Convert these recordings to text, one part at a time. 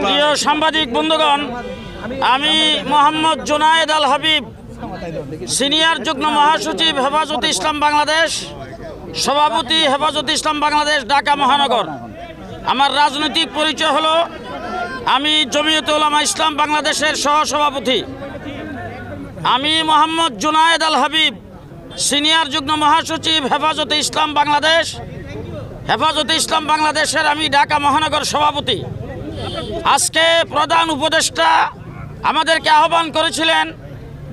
প্রিয় সাংবাদিক বন্ধুগণ, আমি মোহাম্মদ জুনায়েদ আল হাবিব, সিনিয়র যুগ্ম মহাসচিব হেফাজতে ইসলাম বাংলাদেশ, সভাপতি হেফাজতে ইসলাম বাংলাদেশ, ঢাকা মহানগর। আমার রাজনৈতিক পরিচয় হলো আমি জমিয়তে উলামা ইসলাম বাংলাদেশের সহসভাপতি। আমি মোহাম্মদ জুনায়েদ আল হাবিব, সিনিয়র যুগ্ম মহাসচিব হেফাজতে ইসলাম বাংলাদেশ, হেফাজতে ইসলাম বাংলাদেশের আমি ঢাকা মহানগর সভাপতি। আজকে প্রধান উপদেষ্টা আমাদেরকে আহ্বান করেছিলেন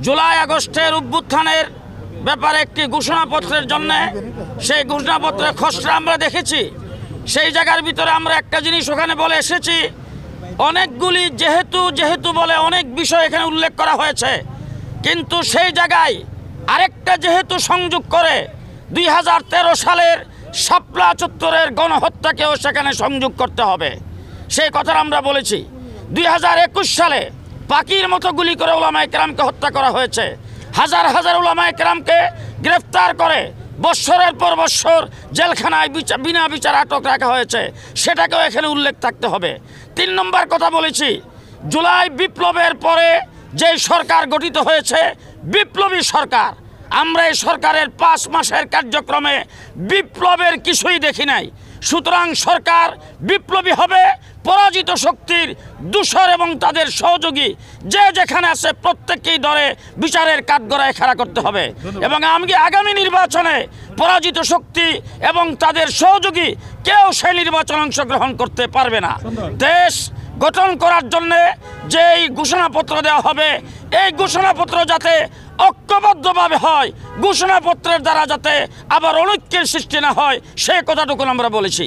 জুলাই আগস্টের অভ্যুত্থানের ব্যাপারে একটি ঘোষণাপত্রের জন্যে। সেই ঘোষণাপত্রের খসড়া আমরা দেখেছি। সেই জায়গার ভিতরে আমরা একটা জিনিস ওখানে বলে এসেছি, অনেকগুলি যেহেতু বলে অনেক বিষয় এখানে উল্লেখ করা হয়েছে, কিন্তু সেই জায়গায় আরেকটা যেহেতু সংযোগ করে 2013 সালের শাপলা চত্বরের গণহত্যাকেও সেখানে সংযোগ করতে হবে। সেই কথা আমরা বলেছি। 2021 সালে পাখির মতো গুলি করে উলামায়ে কেরামকে হত্যা করা হয়েছে। হাজার হাজার উলামায়ে কেরামকে গ্রেফতার করে বৎসরের পর বৎসর জেলখানায় বিনা বিচার আটক রাখা হয়েছে, সেটাকেও এখানে উল্লেখ থাকতে হবে। 3 নম্বর কথা বলেছি, জুলাই বিপ্লবের পরে যে সরকার গঠিত হয়েছে বিপ্লবী সরকার, আমরা এই সরকারের 5 মাসের কার্যক্রমে বিপ্লবের কিছুই দেখি নাই। সুতরাং সরকার বিপ্লবী হবে, পরাজিত শক্তির দূষর এবং তাদের সহযোগী যে যেখানে আছে প্রত্যেককেই ধরে বিচারের কাঠগড়ায় খাড়া করতে হবে। এবং আগামী নির্বাচনে পরাজিত শক্তি এবং তাদের সহযোগী কেউ সেই নির্বাচনে অংশগ্রহণ করতে পারবে না। দেশ গঠন করার জন্য যেই ঘোষণাপত্র দেওয়া হবে, এই ঘোষণাপত্র যাতে ঐক্যবদ্ধভাবে হয়, ঘোষণাপত্রের দ্বারা যাতে আবার অনৈক্যের সৃষ্টি না হয়, সেই কথাটুকু আমরা বলেছি।